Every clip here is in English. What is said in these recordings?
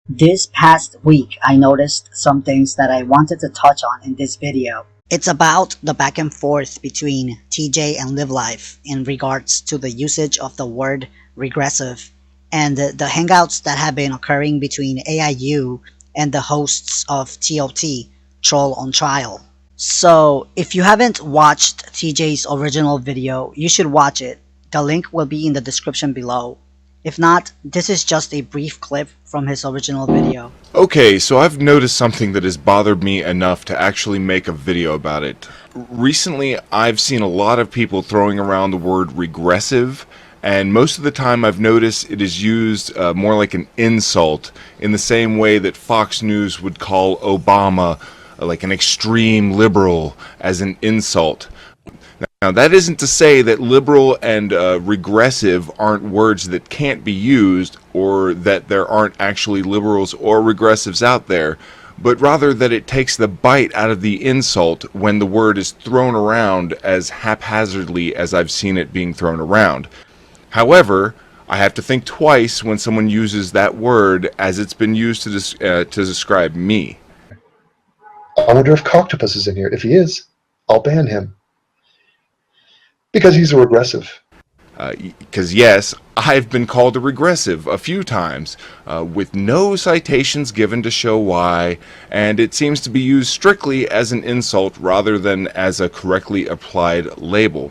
This past week, I noticed some things that I wanted to touch on in this video. It's about the back and forth between TJ and Live Life in regards to the usage of the word regressive and the hangouts that have been occurring between AIU and the hosts of TOT, Troll on Trial. So, if you haven't watched TJ's original video, you should watch it. The link will be in the description below. If not, this is just a brief clip from his original video. Okay, so I've noticed something that has bothered me enough to actually make a video about it. Recently, I've seen a lot of people throwing around the word regressive, and most of the time I've noticed it is used more like an insult, in the same way that Fox News would call Obama like an extreme liberal as an insult. Now, that isn't to say that liberal and regressive aren't words that can't be used, or that there aren't actually liberals or regressives out there, but rather that it takes the bite out of the insult when the word is thrown around as haphazardly as I've seen it being thrown around. However, I have to think twice when someone uses that word as it's been used to describe me. I wonder if Coctopus is in here. If he is, I'll ban him. Because he's a regressive. Because yes, I've been called a regressive a few times, with no citations given to show why, and it seems to be used strictly as an insult rather than as a correctly applied label.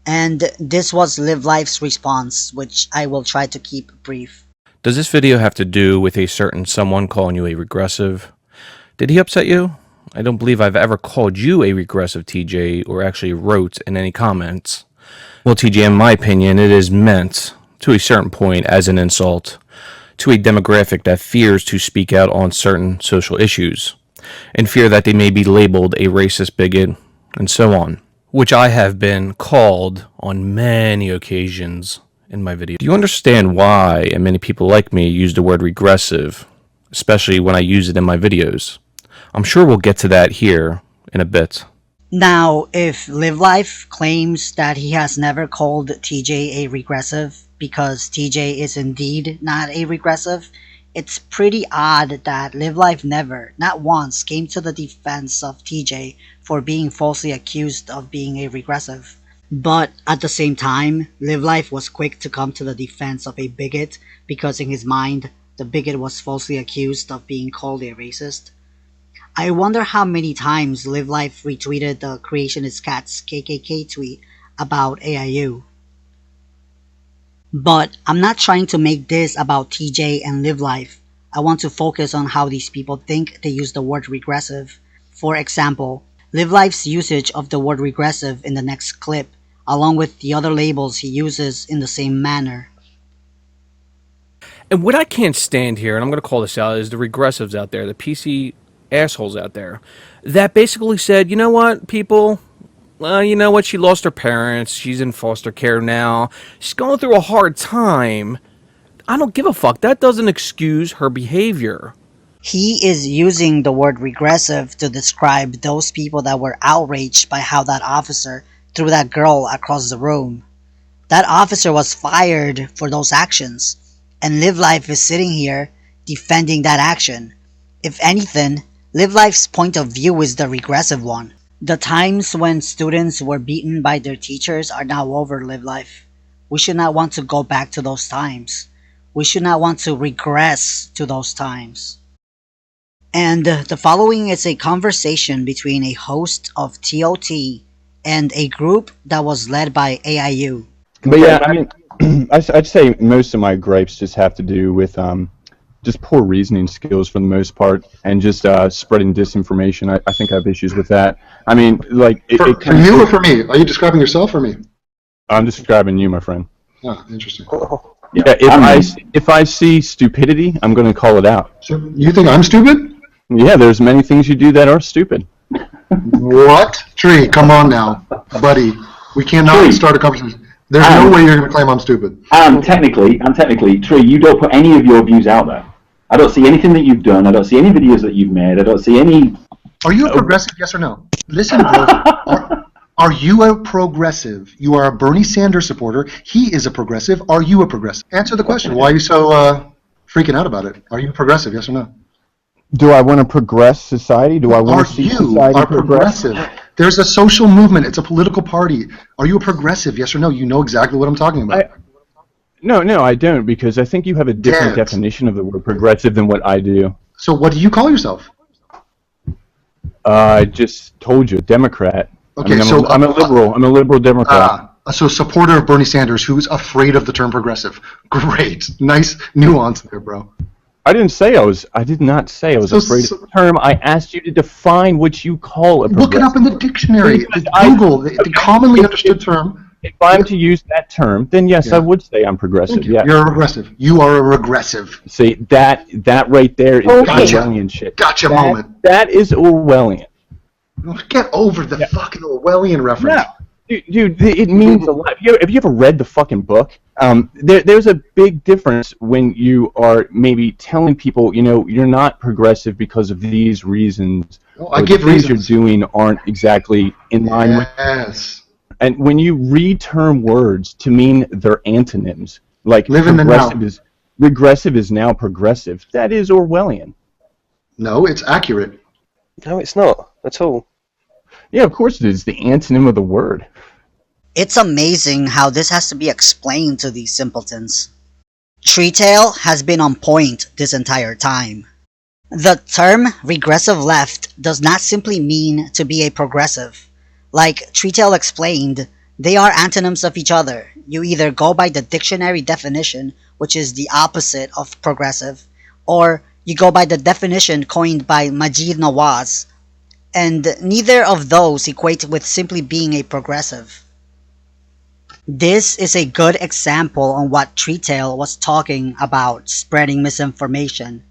And this was Live Life's response, which I will try to keep brief. Does this video have to do with a certain someone calling you a regressive? Did he upset you? I don't believe I've ever called you a regressive, TJ, or actually wrote in any comments. Well, TJ, in my opinion, it is meant, to a certain point, as an insult to a demographic that fears to speak out on certain social issues, in fear that they may be labeled a racist bigot, and so on, which I have been called on many occasions in my video. Do you understand why, and many people like me, use the word regressive, especially when I use it in my videos? I'm sure we'll get to that here in a bit. Now, if Live Life claims that he has never called TJ a regressive because TJ is indeed not a regressive, it's pretty odd that Live Life never, not once, came to the defense of TJ for being falsely accused of being a regressive. But at the same time, Live Life was quick to come to the defense of a bigot because in his mind, the bigot was falsely accused of being called a racist. I wonder how many times Live Life retweeted the Creationist Cat's KKK tweet about AIU. But I'm not trying to make this about TJ and Live Life. I want to focus on how these people think they use the word regressive. For example, Live Life's usage of the word regressive in the next clip, along with the other labels he uses in the same manner. And what I can't stand here, and I'm going to call this out, is the regressives out there, the PC assholes out there, that basically said, you know what, people, you know what, she lost her parents, she's in foster care now, she's going through a hard time, I don't give a fuck, that doesn't excuse her behavior. He is using the word regressive to describe those people that were outraged by how that officer threw that girl across the room. That officer was fired for those actions, and Live Life is sitting here defending that action. If anything, Live Life's point of view is the regressive one. The times when students were beaten by their teachers are now over, Live Life. We should not want to go back to those times. We should not want to regress to those times. And the following is a conversation between a host of TOT and a group that was led by AIU. But yeah, I mean, I'd say most of my gripes just have to do with just poor reasoning skills for the most part, and just spreading disinformation. I think I have issues with that. I mean, like... For you or for me? Are you describing yourself or me? I'm describing you, my friend. Oh, interesting. Yeah, if I see stupidity, I'm going to call it out. So you think I'm stupid? Yeah, there's many things you do that are stupid. What? Tree, come on now, buddy. We cannot start a conversation. There's no way you're going to claim I'm stupid. Technically, Tree, you don't put any of your views out there. I don't see anything that you've done. I don't see any videos that you've made. I don't see any... Are you a progressive, yes or no? Listen, bro. Are you a progressive? You are a Bernie Sanders supporter. He is a progressive. Are you a progressive? Answer the question. Why are you so freaking out about it. Are you progressive? Yes or no? Do I want to progress society? Do I want to see You society are progress? progressive. There's a social movement. It's a political party. Are you a progressive? Yes or no? You know exactly what I'm talking about. No, I don't, because I think you have a different Damn. definition of the word progressive than what I do. So what do you call yourself? I just told you, Democrat. Okay, I mean, so I'm a liberal. I'm a liberal Democrat. So supporter of Bernie Sanders who's afraid of the term progressive. Great. Nice nuance there, bro. I did not say I was afraid of the term. I asked you to define what you call a progressive. Look it up in the dictionary. Google, the commonly understood term. If I'm to use that term, then yes, I would say I'm progressive. Yeah. You're a regressive. You are a regressive. See, that right there is Orwellian shit. Gotcha moment. That is Orwellian. Get over the fucking Orwellian reference. No. Dude, it means a lot. Have you ever read the fucking book? There's a big difference when you are maybe telling people, you're not progressive because of these reasons. I give reasons. The things you're doing aren't exactly in line with. Yes. And when you reterm words to mean their antonyms, like regressive is now progressive, that is Orwellian. No, it's accurate. No, it's not at all. Yeah, of course it is. The antonym of the word. It's amazing how this has to be explained to these simpletons. Treetail has been on point this entire time. The term regressive left does not simply mean to be a progressive. Like Treetail explained, they are antonyms of each other. You either go by the dictionary definition, which is the opposite of progressive, or you go by the definition coined by Majid Nawaz, and neither of those equate with simply being a progressive. This is a good example on what Treetail was talking about spreading misinformation.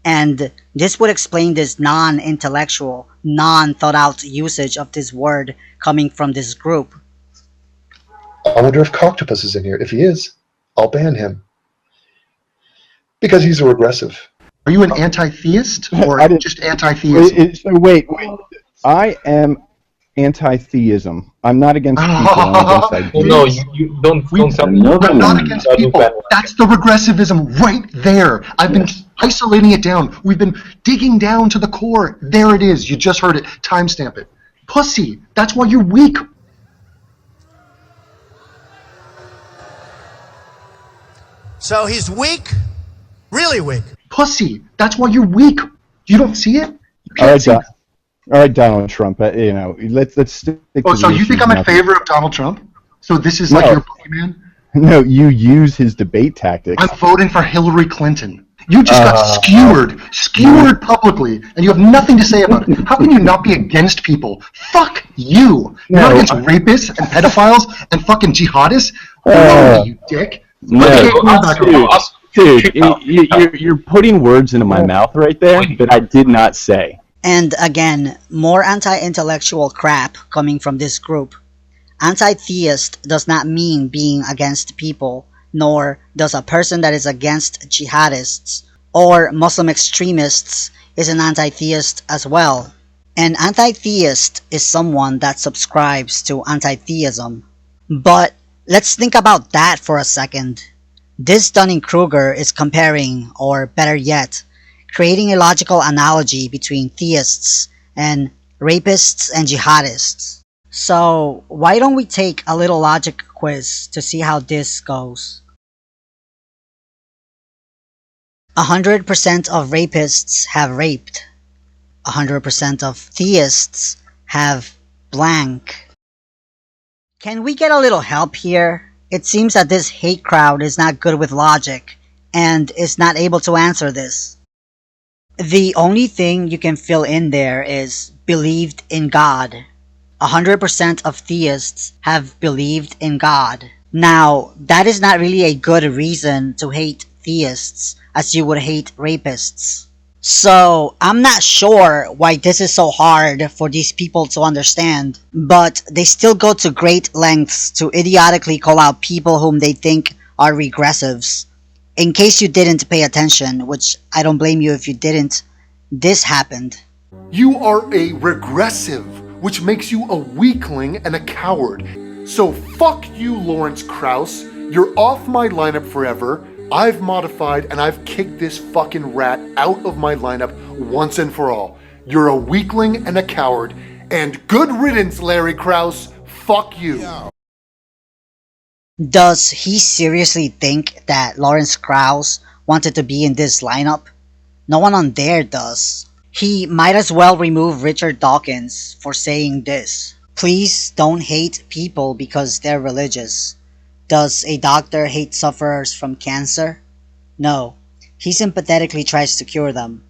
And this would explain this non-intellectual, non-thought-out usage of this word coming from this group. I wonder if Coctopus is in here. If he is, I'll ban him. Because he's a regressive. Are you an anti-theist or just anti-theism? So wait. I am anti-theism. I'm not against people. I'm against ideas. No, you don't tell me. We're not against people. That's the regressivism right there. I've been isolating it down. We've been digging down to the core. There it is. You just heard it. Timestamp it. Pussy. That's why you're weak. So he's weak? Really weak? Pussy. That's why you're weak. You don't see it? You can't see it. All right, Donald Trump. Let's stick. So you think I'm in favor of Donald Trump? So this is like your boogeyman? No, you use his debate tactics. I'm voting for Hillary Clinton. You just got skewered publicly, and you have nothing to say about it. How can you not be against people? Fuck you. You're not against rapists and pedophiles and fucking jihadists? No, you dick. Dude, you're putting words into my mouth right there that I did not say. And again, more anti-intellectual crap coming from this group. Anti-theist does not mean being against people, nor does a person that is against jihadists or Muslim extremists is an anti-theist as well. An anti-theist is someone that subscribes to anti-theism. But let's think about that for a second. This Dunning-Kruger is comparing, or better yet, creating a logical analogy between theists and rapists and jihadists. So why don't we take a little logic quiz to see how this goes? 100% of rapists have raped. 100% of theists have blank. Can we get a little help here? It seems that this hate crowd is not good with logic and is not able to answer this. The only thing you can fill in there is believed in God. 100% of theists have believed in God. Now, that is not really a good reason to hate theists as you would hate rapists. So, I'm not sure why this is so hard for these people to understand, but they still go to great lengths to idiotically call out people whom they think are regressives. In case you didn't pay attention, which I don't blame you if you didn't, this happened. You are a regressive, which makes you a weakling and a coward. So fuck you, Lawrence Krauss. You're off my lineup forever. I've modified and I've kicked this fucking rat out of my lineup once and for all. You're a weakling and a coward, and good riddance, Larry Krause. Fuck you. Does he seriously think that Lawrence Krauss wanted to be in this lineup? No one on there does. He might as well remove Richard Dawkins for saying this. Please don't hate people because they're religious. Does a doctor hate sufferers from cancer? No. He sympathetically tries to cure them.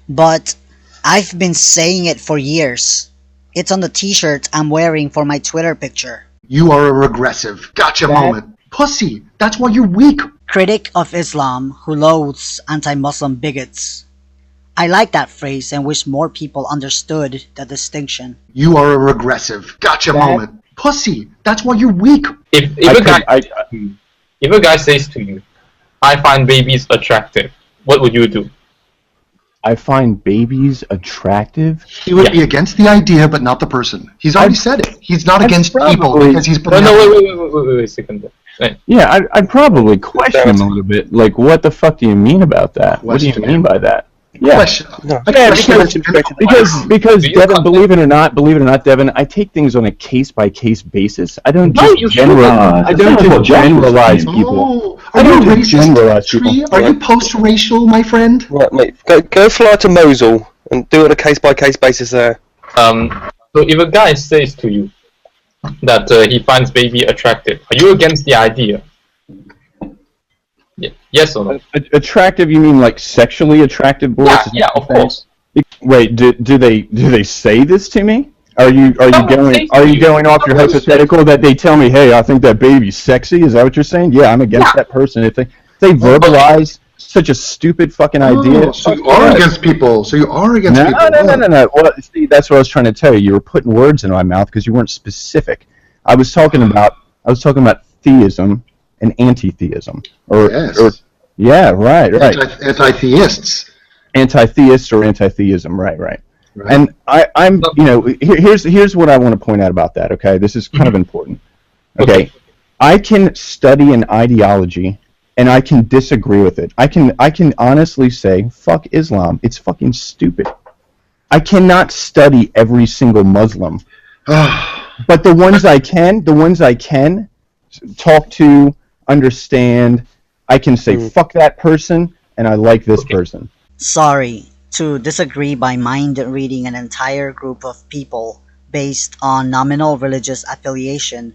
But I've been saying it for years. It's on the t-shirt I'm wearing for my Twitter picture. You are a regressive. Gotcha moment. Pussy. That's why you're weak. Critic of Islam who loathes anti-Muslim bigots. I like that phrase and wish more people understood the distinction. You are a regressive. Gotcha moment. Pussy. That's why you're weak. If a guy says to you, "I find babies attractive," what would you do? I find babies attractive. He would be against the idea, but not the person. He's already said it. He's not against people because he's. Wait a second. Wait. Yeah, I'd probably question him a little bit. Like, what the fuck do you mean about that? What do you mean by that? Yeah, Question. yeah, because Devin, believe it or not, Devin, I take things on a case by case basis. I don't just generalize. I don't just generalize people. Are you racist? Tree? Are you post-racial, my friend? Right, mate. Go fly to Mosul and do it on a case-by-case basis there. So if a guy says to you that he finds baby attractive, are you against the idea? Yes or no? Attractive? You mean like sexually attractive boys? Yeah, of course. Wait, do they say this to me? Are you going off your hypothetical that they tell me, hey, I think that baby's sexy? Is that what you're saying? Yeah, I'm against that person. If they verbalize such a stupid fucking idea. So you are against people. No. Well, see, that's what I was trying to tell you. You were putting words in my mouth because you weren't specific. I was talking about theism and anti-theism. Yeah, right. Anti-theists. Anti-theist or anti-theism, right. And I'm here's what I want to point out about that. Okay, this is kind of important. Okay, I can study an ideology and I can disagree with it. I can honestly say, fuck Islam. It's fucking stupid. I cannot study every single Muslim, but the ones I can talk to, understand, I can say fuck that person and I like this person. Sorry, to disagree by mind reading an entire group of people based on nominal religious affiliation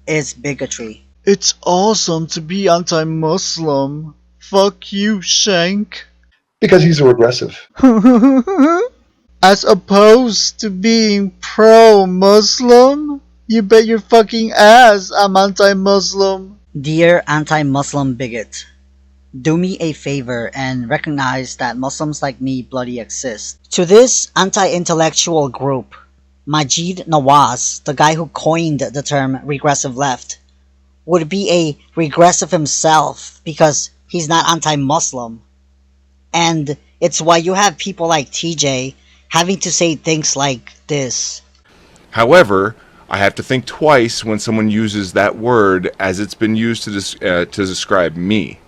is bigotry. It's awesome to be anti-Muslim. Fuck you, Shank. Because he's a regressive. As opposed to being pro-Muslim? You bet your fucking ass I'm anti-Muslim. Dear anti-Muslim bigot, do me a favor and recognize that Muslims like me bloody exist. To this anti-intellectual group, Majid Nawaz, the guy who coined the term regressive left, would be a regressive himself because he's not anti-Muslim. And it's why you have people like TJ having to say things like this. However, I have to think twice when someone uses that word as it's been used to describe me.